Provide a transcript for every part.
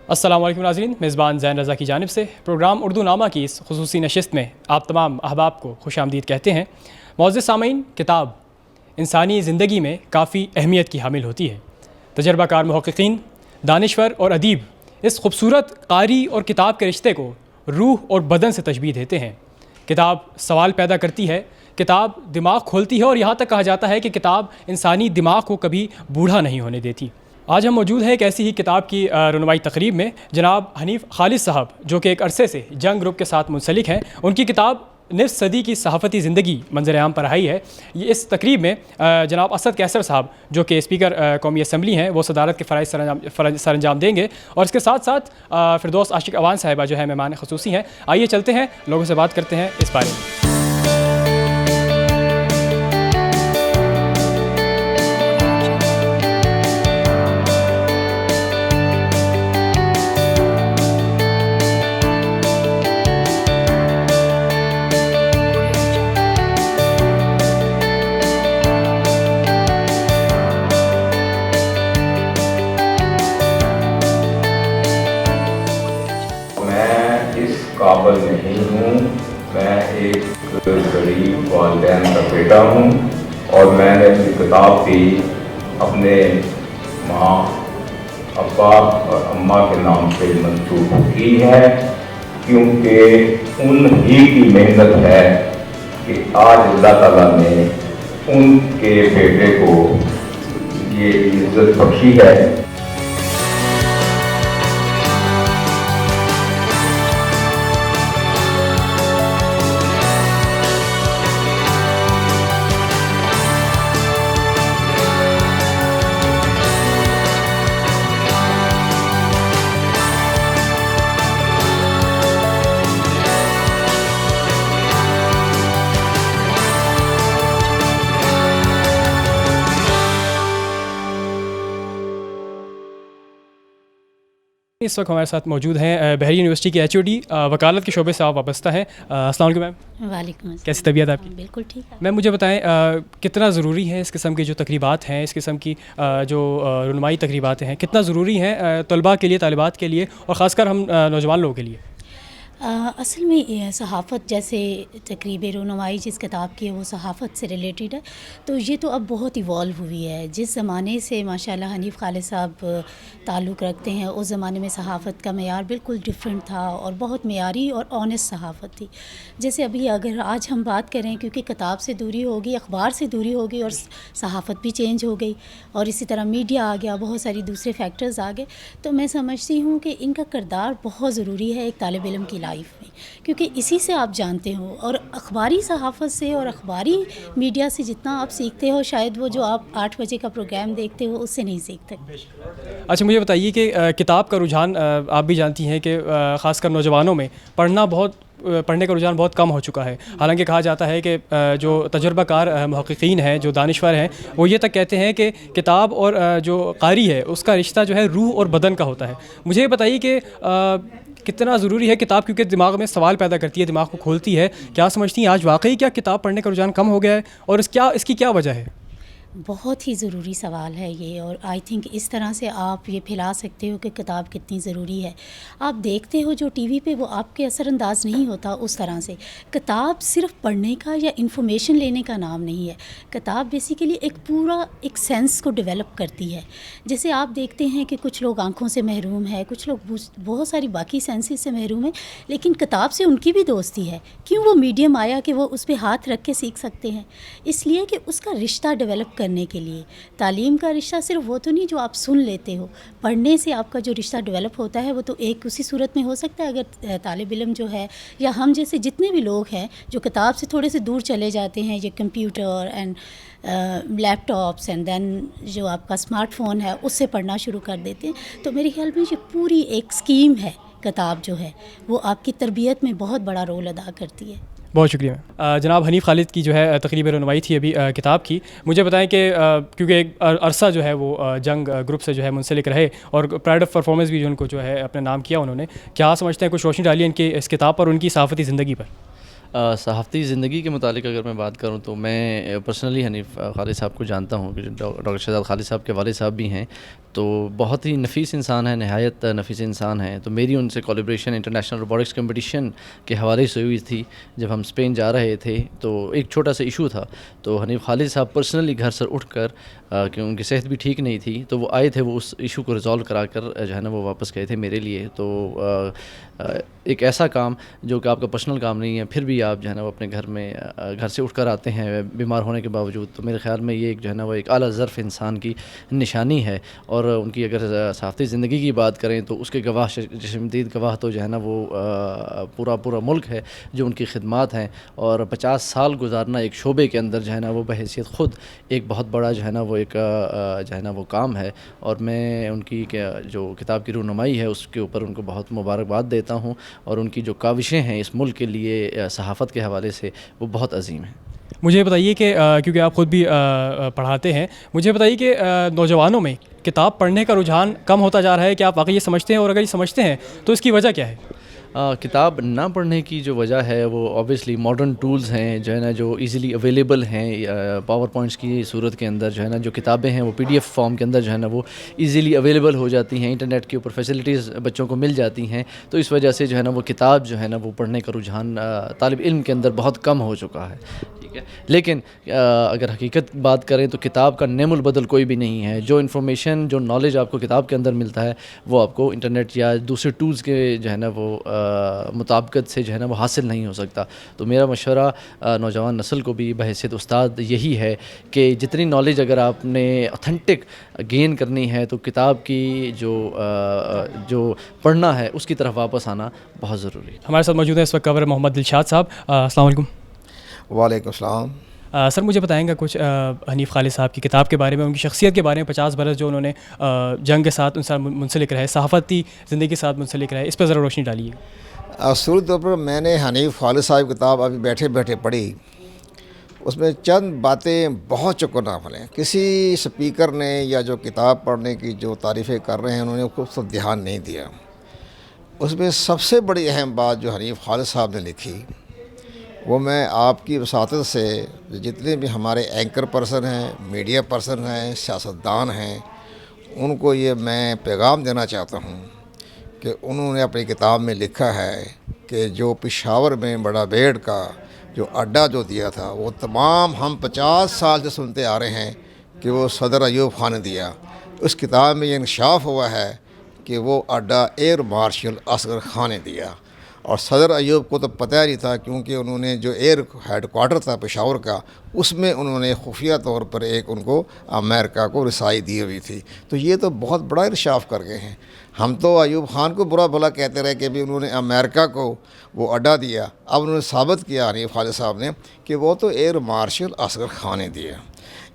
السلام علیکم ناظرین، میزبان زین رضا کی جانب سے پروگرام اردو نامہ کی اس خصوصی نشست میں آپ تمام احباب کو خوش آمدید کہتے ہیں۔ معزز سامعین، کتاب انسانی زندگی میں کافی اہمیت کی حامل ہوتی ہے۔ تجربہ کار محققین، دانشور اور ادیب اس خوبصورت قاری اور کتاب کے رشتے کو روح اور بدن سے تشبیہ دیتے ہیں۔ کتاب سوال پیدا کرتی ہے، کتاب دماغ کھولتی ہے، اور یہاں تک کہا جاتا ہے کہ کتاب انسانی دماغ کو کبھی بوڑھا نہیں ہونے دیتی۔ آج ہم موجود ہیں ایک ایسی ہی کتاب کی رونمائی تقریب میں۔ جناب حنیف خالد صاحب، جو کہ ایک عرصے سے جنگ گروپ کے ساتھ منسلک ہیں، ان کی کتاب نصف صدی کی صحافتی زندگی منظر عام پر آئی ہے۔ یہ اس تقریب میں جناب اسد کیسر صاحب، جو کہ اسپیکر قومی اسمبلی ہیں، وہ صدارت کے فرائض سر انجام دیں گے، اور اس کے ساتھ ساتھ فردوس عاشق اوان صاحبہ جو ہے مہمان خصوصی ہیں۔ آئیے چلتے ہیں، لوگوں سے بات کرتے ہیں اس بارے میں۔ قابل نہیں ہوں، میں ایک غریب والدین کا بیٹا ہوں، اور میں نے اپنی کتاب بھی اپنے ماں، ابا اور اماں کے نام سے منسوخ کی ہے، کیونکہ ان ہی کی محنت ہے کہ آج اللہ تعالیٰ نے ان کے بیٹے کو یہ عزت بخشی ہے۔ اس وقت ہمارے ساتھ موجود ہیں بحری یونیورسٹی کے ایچ او ڈی، وکالت کے شعبے سے آپ وابستہ ہیں۔ السلام علیکم میم۔ وعلیکم السلام۔ کیسی طبیعت آپ کی؟ بالکل ٹھیک ہے۔ میم مجھے بتائیں، کتنا ضروری ہے اس قسم کی جو تقریبات ہیں، اس قسم کی جو رونمائی تقریبات ہیں، کتنا ضروری ہیں طلباء کے لیے، طالبات کے لیے، اور خاص کر ہم نوجوان لوگوں کے لیے؟ اصل میں صحافت جیسے تقریب رونمائی جس کتاب کی ہے وہ صحافت سے ریلیٹڈ ہے، تو یہ تو اب بہت ایوالو ہوئی ہے۔ جس زمانے سے ماشاءاللہ حنیف خالد صاحب تعلق رکھتے ہیں، اس زمانے میں صحافت کا معیار بالکل ڈفرینٹ تھا، اور بہت معیاری اور آنیسٹ صحافت تھی۔ جیسے ابھی اگر آج ہم بات کریں، کیونکہ کتاب سے دوری ہوگی، اخبار سے دوری ہوگی، اور صحافت بھی چینج ہو گئی، اور اسی طرح میڈیا آ گیا، بہت ساری دوسرے فیکٹرز آ گئے، تو میں سمجھتی ہوں کہ ان کا کردار بہت ضروری ہے ایک طالب علم کی لائف میں، کیونکہ اسی سے آپ جانتے ہو، اور اخباری صحافت سے اور اخباری میڈیا سے جتنا آپ سیکھتے ہو، شاید وہ جو آپ 8 بجے کا پروگرام دیکھتے ہو اس سے نہیں سیکھتے۔ اچھا، مجھے بتائیے کہ کتاب کا رجحان آپ بھی جانتی ہیں کہ خاص کر نوجوانوں میں پڑھنے کا رجحان بہت کم ہو چکا ہے۔ حالانکہ کہا جاتا ہے کہ جو تجربہ کار محققین ہیں، جو دانشور ہیں، وہ یہ تک کہتے ہیں کہ کتاب اور جو قاری ہے اس کا رشتہ جو ہے روح اور بدن کا ہوتا ہے۔ مجھے یہ بتائیے کہ کتنا ضروری ہے کتاب، کیونکہ دماغ میں سوال پیدا کرتی ہے، دماغ کو کھولتی ہے۔ کیا سمجھتی ہیں آج واقعی کیا کتاب پڑھنے کا رجحان کم ہو گیا ہے، اور اس کی کیا وجہ ہے؟ بہت ہی ضروری سوال ہے یہ، اور آئی تھنک اس طرح سے آپ یہ پھیلا سکتے ہو کہ کتاب کتنی ضروری ہے۔ آپ دیکھتے ہو جو ٹی وی پہ، وہ آپ کے اثر انداز نہیں ہوتا اس طرح سے۔ کتاب صرف پڑھنے کا یا انفارمیشن لینے کا نام نہیں ہے، کتاب بیسیکلی ایک سینس کو ڈیولپ کرتی ہے۔ جیسے آپ دیکھتے ہیں کہ کچھ لوگ آنکھوں سے محروم ہے، کچھ لوگ بہت ساری باقی سینسز سے محروم ہیں، لیکن کتاب سے ان کی بھی دوستی ہے۔ کیوں؟ وہ میڈیم آیا کہ وہ اس پہ ہاتھ رکھ کے سیکھ سکتے ہیں، اس لیے کہ اس کا رشتہ ڈیولپ کرنے کے لیے۔ تعلیم کا رشتہ صرف وہ تو نہیں جو آپ سن لیتے ہو، پڑھنے سے آپ کا جو رشتہ ڈیولپ ہوتا ہے وہ تو ایک اسی صورت میں ہو سکتا ہے اگر طالب علم جو ہے، یا ہم جیسے جتنے بھی لوگ ہیں جو کتاب سے تھوڑے سے دور چلے جاتے ہیں، یہ computer and laptops and then جو آپ کا اسمارٹ فون ہے اس سے پڑھنا شروع کر دیتے ہیں، تو میرے خیال میں یہ پوری ایک اسکیم ہے کتاب جو ہے، وہ آپ کی تربیت میں بہت بڑا رول ادا کرتی ہے۔ بہت شکریہ جناب حنیف خالد کی جو ہے تقریب رونمائی تھی ابھی کتاب کی۔ مجھے بتائیں کہ کیونکہ ایک عرصہ جو ہے وہ جنگ گروپ سے جو ہے منسلک رہے، اور پرائڈ آف پرفارمنس بھی جو ان کو جو ہے اپنے نام کیا انہوں نے، کیا سمجھتے ہیں کچھ روشنی ڈالی ان کی اس کتاب پر، ان کی صحافتی زندگی پر؟ صحافتی زندگی کے متعلق اگر میں بات کروں تو میں پرسنلی حنیف خالد صاحب کو جانتا ہوں کہ ڈاکٹر شہزاد خالد صاحب کے والد صاحب بھی ہیں، تو بہت ہی نفیس انسان ہے، نہایت نفیس انسان ہے. تو میری ان سے کولیبریشن انٹرنیشنل روبوٹکس کمپٹیشن کے حوالے سے ہوئی تھی. جب ہم اسپین جا رہے تھے تو ایک چھوٹا سا ایشو تھا، تو حنیف خالد صاحب پرسنلی گھر سے اٹھ کر کہ ان کی صحت بھی ٹھیک نہیں تھی، تو وہ آئے تھے، وہ اس ایشو کو ریزالو کرا کر جو ہے نا وہ واپس گئے تھے میرے لیے. تو ایک ایسا کام جو کہ آپ کا پرسنل کام نہیں ہے، پھر بھی آپ جو ہے نا وہ اپنے گھر میں گھر سے اٹھ کر آتے ہیں بیمار ہونے کے باوجود، تو میرے خیال میں یہ ایک جو ہے نا وہ ایک اعلیٰ ظرف انسان کی نشانی ہے. اور ان کی اگر صحافتی زندگی کی بات کریں تو اس کے گواہ چشمدید گواہ تو جو ہے نا وہ پورا ملک ہے جو ان کی خدمات ہیں. اور 50 سال گزارنا ایک شعبے کے اندر جو ہے نا وہ بحیثیت خود ایک بہت بڑا جو ہے نا وہ ایک جو ہے نا وہ کام ہے. اور میں ان کی جو کتاب کی رونمائی ہے اس کے اوپر ان کو بہت مبارکباد دیتا ہوں، اور ان کی جو کاوشیں ہیں اس ملک کے لیے صحافت کے حوالے سے وہ بہت عظیم ہیں. مجھے یہ بتائیے کہ کیونکہ آپ خود بھی پڑھاتے ہیں، مجھے بتائیے کہ نوجوانوں میں کتاب پڑھنے کا رجحان کم ہوتا جا رہا ہے، کہ آپ واقعی یہ سمجھتے ہیں، اور اگر یہ سمجھتے ہیں تو اس کی وجہ کیا ہے؟ کتاب نہ پڑھنے کی جو وجہ ہے وہ اوبیسلی ماڈرن ٹولز ہیں جو ہے نا جو ایزیلی اویلیبل ہیں. پاور پوائنٹس کی صورت کے اندر جو ہے نا جو کتابیں ہیں وہ PDF فارم کے اندر جو ہے نا وہ ایزیلی اویلیبل ہو جاتی ہیں، انٹرنیٹ کے اوپر فیسلٹیز بچوں کو مل جاتی ہیں. تو اس وجہ سے جو ہے نا وہ کتاب جو ہے نا وہ پڑھنے کا رجحان طالب علم کے اندر بہت کم ہو چکا ہے. ٹھیک ہے، لیکن اگر حقیقت بات کریں تو کتاب کا نعم البدل کوئی بھی نہیں ہے. جو انفارمیشن، جو نالج آپ کو کتاب کے اندر ملتا ہے وہ آپ کو انٹرنیٹ یا دوسرے ٹولز کے جو ہے نا وہ مطابقت سے جو ہے نا وہ حاصل نہیں ہو سکتا. تو میرا مشورہ نوجوان نسل کو بھی بحیثیت استاد یہی ہے کہ جتنی نالج اگر آپ نے اتھینٹک گین کرنی ہے تو کتاب کی جو پڑھنا ہے اس کی طرف واپس آنا بہت ضروری ہے. ہمارے ساتھ موجود ہیں اس وقت کور محمد دلشاد صاحب. السلام علیکم. وعلیکم السلام. سر مجھے بتائیں گا کچھ حنیف خالد صاحب کی کتاب کے بارے میں، ان کی شخصیت کے بارے میں، 50 برس جو انہوں نے جنگ کے ساتھ ان سے منسلک رہے، صحافتی زندگی کے ساتھ منسلک رہے، اس پہ ذرا روشنی ڈالیے. اصولی طور پر میں نے حنیف خالد صاحب کی کتاب ابھی بیٹھے بیٹھے پڑھی. اس میں چند باتیں بہت چکناپن ہیں. کسی سپیکر نے یا جو کتاب پڑھنے کی جو تعریفیں کر رہے ہیں انہوں نے اس پر دھیان نہیں دیا. اس میں سب سے بڑی اہم بات جو حنیف خالد صاحب نے لکھی وہ میں آپ کی وساطت سے جتنے بھی ہمارے اینکر پرسن ہیں، میڈیا پرسن ہیں، سیاستدان ہیں، ان کو یہ میں پیغام دینا چاہتا ہوں کہ انہوں نے اپنی کتاب میں لکھا ہے کہ جو پشاور میں بڑا بیڑ کا جو اڈا جو دیا تھا وہ تمام ہم 50 سال سے سنتے آ رہے ہیں کہ وہ صدر ایوب خان نے دیا. اس کتاب میں یہ انکشاف ہوا ہے کہ وہ اڈا ایئر مارشل اصغر خان نے دیا. اور صدر ایوب کو تو پتہ ہی نہیں تھا، کیونکہ انہوں نے جو ایئر ہیڈ کوارٹر تھا پشاور کا اس میں انہوں نے خفیہ طور پر ایک ان کو امریکہ کو رسائی دی ہوئی تھی. تو یہ تو بہت بڑا انکشاف کر گئے ہیں. ہم تو ایوب خان کو برا بھلا کہتے رہے کہ بھی انہوں نے امریکہ کو وہ اڈا دیا. اب انہوں نے ثابت کیا حنیف خالد صاحب نے کہ وہ تو ایئر مارشل اصغر خان نے دیا.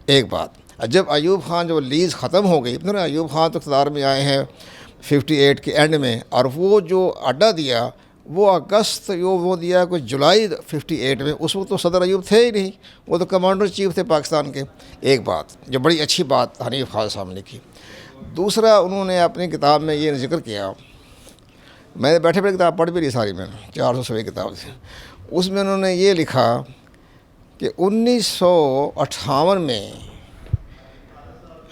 ایک بات، جب ایوب خان جو لیز ختم ہو گئی، ایوب خان تو اقتدار میں آئے ہیں 58 کے اینڈ میں، اور وہ جو اڈا دیا وہ اگست وہ دیا کچھ جولائی 58 میں. اس وقت تو صدر ایوب تھے ہی نہیں، وہ تو کمانڈر چیف تھے پاکستان کے. ایک بات جو بڑی اچھی بات حنیف خالد صاحب نے لکھی. دوسرا، انہوں نے اپنی کتاب میں یہ ذکر کیا، میں نے بیٹھے کتاب پڑھ بھی لی ساری، میں 400 صفحے کتاب تھی. اس میں انہوں نے یہ لکھا کہ 1958 میں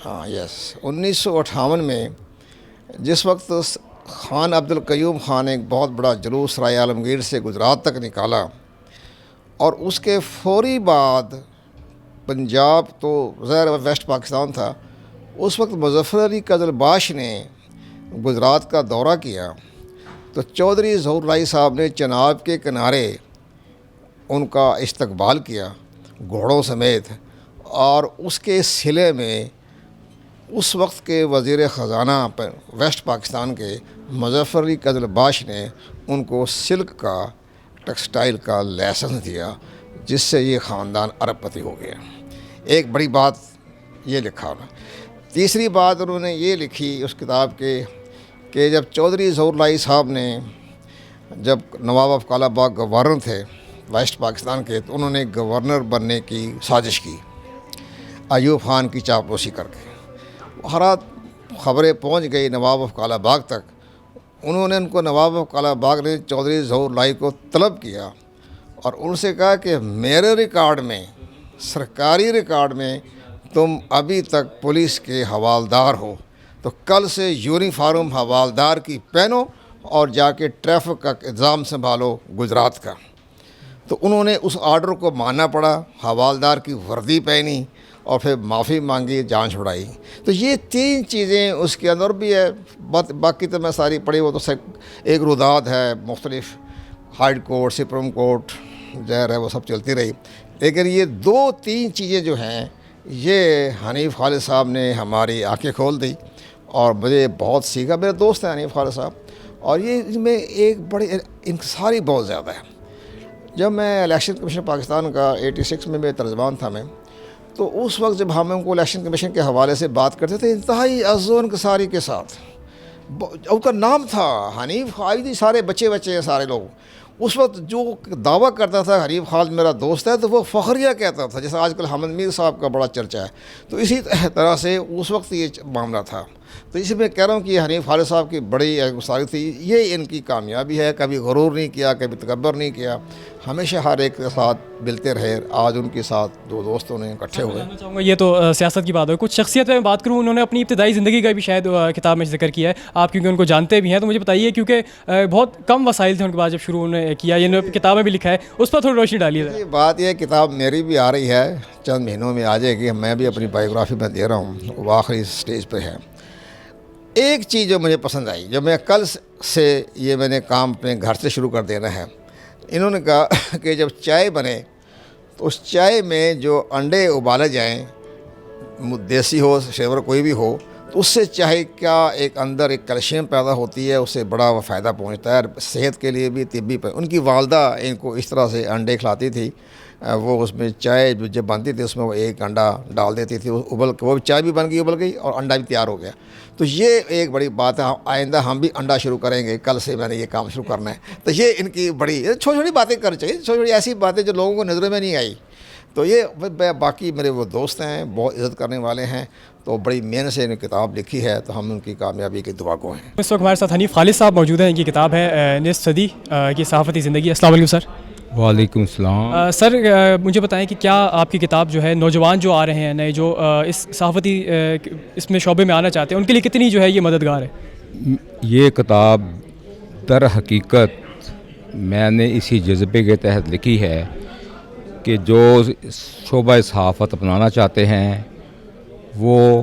1958 میں جس وقت خان عبد القیوم خان نے ایک بہت بڑا جلوس رائے عالمگیر سے گجرات تک نکالا، اور اس کے فوری بعد پنجاب تو ظاہر ویسٹ پاکستان تھا، اس وقت مظفر علی قزلباش نے گجرات کا دورہ کیا تو چودھری ظہور الہی صاحب نے چناب کے کنارے ان کا استقبال کیا گھوڑوں سمیت. اور اس کے صلے میں اس وقت کے وزیر خزانہ پر ویسٹ پاکستان کے مظفر علی قزلباش نے ان کو سلک کا ٹیکسٹائل کا لائسنس دیا، جس سے یہ خاندان ارب پتی ہو گیا. ایک بڑی بات یہ لکھا. تیسری بات انہوں نے یہ لکھی اس کتاب کے کہ جب چودھری ظہور الہی صاحب نے جب نواب آف کالا باغ گورنر تھے ویسٹ پاکستان کے، تو انہوں نے گورنر بننے کی سازش کی ایوب خان کی چاپلوسی کر کے. ہرات خبریں پہنچ گئی نواب آف کالا باغ تک. انہوں نے ان کو نواب آف کالا باغ نے چودھری ظہور الہی کو طلب کیا اور ان سے کہا کہ میرے ریکارڈ میں، سرکاری ریکارڈ میں تم ابھی تک پولیس کے حوالدار ہو، تو کل سے یونیفارم حوالدار کی پہنو اور جا کے ٹریفک کا انتظام سنبھالو گجرات کا۔ تو انہوں نے اس آرڈر کو ماننا پڑا، حوالدار کی وردی پہنی اور پھر معافی مانگی، جان چھڑائی۔ تو یہ 3 چیزیں اس کے اندر بھی ہے، باقی تو میں ساری پڑھی، وہ تو ایک روداد ہے مختلف، ہائی کورٹ، سپریم کورٹ ظاہر ہے وہ سب چلتی رہی، لیکن یہ 2-3 چیزیں جو ہیں یہ حنیف خالد صاحب نے ہماری آنکھیں کھول دی اور مجھے بہت سیکھا۔ میرے دوست ہیں حنیف خالد صاحب، اور یہ اس میں ایک بڑی انکساری بہت زیادہ ہے۔ جب میں الیکشن کمیشن پاکستان کا 86 میں ترجمان تھا میں، تو اس وقت جب ہم ان کو الیکشن کمیشن کے حوالے سے بات کرتے تھے انتہائی عز و انکساری کے ساتھ، ان کا نام تھا حنیف خالد، سارے بچے ہیں سارے لوگ۔ اس وقت جو دعویٰ کرتا تھا حنیف خالد میرا دوست ہے، تو وہ فخریہ کہتا تھا، جیسے آج کل حامد میر صاحب کا بڑا چرچا ہے، تو اسی طرح سے اس وقت یہ معاملہ تھا۔ تو اس میں کہہ رہا ہوں کہ یہ حنیف خالد صاحب کی بڑی انکساری تھی، یہ ان کی کامیابی ہے، کبھی غرور نہیں کیا، کبھی تکبر نہیں کیا، ہمیشہ ہر ایک کے ساتھ ملتے رہے۔ آج ان کے ساتھ 2 دوستوں نے اکٹھے ہوئے۔ میں چاہوں گا یہ تو سیاست کی بات ہے، کچھ شخصیت میں بات کروں، انہوں نے اپنی ابتدائی زندگی کا بھی شاید کتاب میں ذکر کیا ہے، آپ کیونکہ ان کو جانتے بھی ہیں تو مجھے بتائیے، کیونکہ بہت کم وسائل تھے ان کے پاس جب شروع انہوں نے کیا، یہ کتاب میں بھی لکھا ہے، اس پر تھوڑی روشنی ڈالیے ذرا۔ یہ بات یہ کتاب میری بھی آ رہی ہے، چند مہینوں میں آ جائے گی، میں بھی اپنی بائیوگرافی میں دے رہا ہوں، وہ آخری سٹیج پہ ہے۔ ایک چیز جو مجھے پسند آئی، جب میں کل سے یہ میں نے کام اپنے گھر سے شروع کر دینا ہے، انہوں نے کہا کہ جب چائے بنے تو اس چائے میں جو انڈے ابالے جائیں، دیسی ہو شیور کوئی بھی ہو، تو اس سے چاہے کیا ایک اندر ایک کیلشیم پیدا ہوتی ہے، اس سے بڑا وہ فائدہ پہنچتا ہے، صحت کے لیے بھی طبی پر۔ ان کی والدہ ان کو اس طرح سے انڈے کھلاتی تھی، وہ اس میں چائے جب بنتی تھی اس میں وہ ایک انڈا ڈال دیتی تھی، وہ چائے بھی بن گئی، ابل گئی، اور انڈا بھی تیار ہو گیا۔ تو یہ ایک بڑی بات ہے، آئندہ ہم بھی انڈا شروع کریں گے، کل سے میں نے یہ کام شروع کرنا ہے۔ تو یہ ان کی بڑی چھوٹی چھوٹی باتیں کرنی چاہیے، چھوٹی چھوٹی ایسی باتیں جو لوگوں کو نظروں میں نہیں آئی۔ تو یہ باقی میرے وہ دوست ہیں، بہت عزت کرنے والے ہیں، تو بڑی محنت سے انہیں کتاب لکھی ہے، تو ہم ان کی کامیابی کی دعا گو ہیں۔ اس وقت ہمارے ساتھ حنیف خالد صاحب موجود ہیں، ان کی کتاب ہے نصف صدی کی صحافتی زندگی۔ السلام علیکم سر۔ وعلیکم السلام۔ سر مجھے بتائیں کہ کیا آپ کی کتاب جو ہے نوجوان جو آ رہے ہیں نئے، جو اس صحافتی اس میں شعبے میں آنا چاہتے ہیں، ان کے لیے کتنی جو ہے یہ مددگار ہے؟ یہ کتاب در حقیقت میں نے اسی جذبے کے تحت لکھی ہے کہ جو شعبہ صحافت اپنانا چاہتے ہیں وہ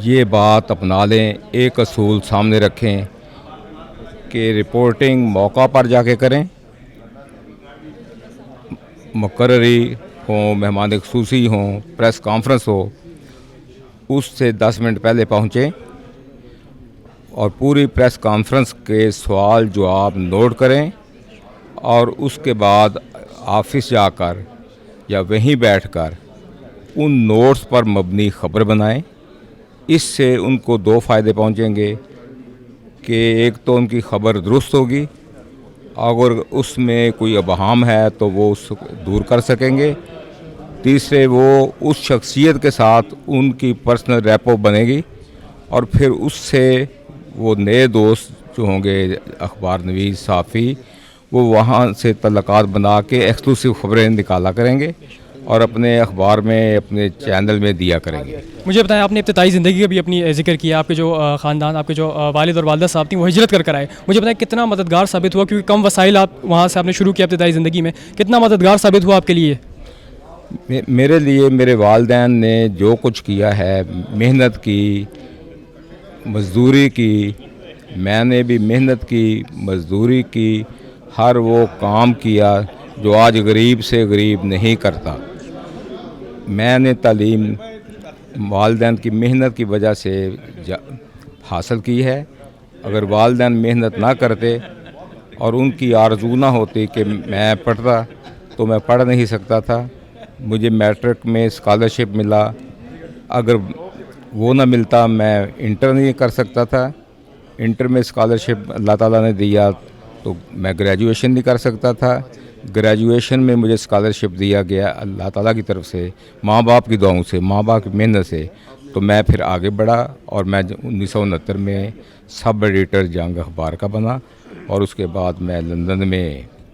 یہ بات اپنا لیں، ایک اصول سامنے رکھیں کہ رپورٹنگ موقع پر جا کے کریں، مقرری ہوں، مہمان خصوصی ہوں، پریس کانفرنس ہو، اس سے 10 منٹ پہلے پہنچیں اور پوری پریس کانفرنس کے سوال جواب نوٹ کریں، اور اس کے بعد آفس جا کر یا وہیں بیٹھ کر ان نوٹس پر مبنی خبر بنائیں۔ اس سے ان کو 2 فائدے پہنچیں گے کہ ایک تو ان کی خبر درست ہوگی، اگر اس میں کوئی ابہام ہے تو وہ اس دور کر سکیں گے، تیسرے وہ اس شخصیت کے ساتھ ان کی پرسنل ریپو بنے گی، اور پھر اس سے وہ نئے دوست جو ہوں گے اخبار نویس صحافی، وہ وہاں سے تعلقات بنا کے ایکسکلوسیو خبریں نکالا کریں گے اور اپنے اخبار میں، اپنے چینل میں دیا کریں گے۔ مجھے بتائیں، آپ نے ابتدائی زندگی کا بھی اپنی ذکر کیا، آپ کے جو خاندان، آپ کے جو والد اور والدہ صاحب تھیں وہ ہجرت کر آئے، مجھے بتائیں کتنا مددگار ثابت ہوا، کیونکہ کم وسائل آپ وہاں سے آپ نے شروع کیا ابتدائی زندگی میں، کتنا مددگار ثابت ہوا آپ کے لیے؟ میرے لیے میرے والدین نے جو کچھ کیا ہے، محنت کی، مزدوری کی، میں نے بھی محنت کی، مزدوری کی، ہر وہ کام کیا جو آج غریب سے غریب نہیں کرتا۔ میں نے تعلیم والدین کی محنت کی وجہ سے حاصل کی ہے۔ اگر والدین محنت نہ کرتے اور ان کی آرزو نہ ہوتی کہ میں پڑھتا تو میں پڑھ نہیں سکتا تھا۔ مجھے میٹرک میں اسکالرشپ ملا، اگر وہ نہ ملتا میں انٹر نہیں کر سکتا تھا۔ انٹر میں اسکالرشپ اللہ تعالیٰ نے دیا تو میں گریجویشن نہیں کر سکتا تھا۔ گریجویشن میں مجھے اسکالرشپ دیا گیا اللہ تعالیٰ کی طرف سے، ماں باپ کی دعاؤں سے، ماں باپ کی محنت سے، تو میں پھر آگے بڑھا اور میں 1969 میں سب ایڈیٹر جنگ اخبار کا بنا، اور اس کے بعد میں لندن میں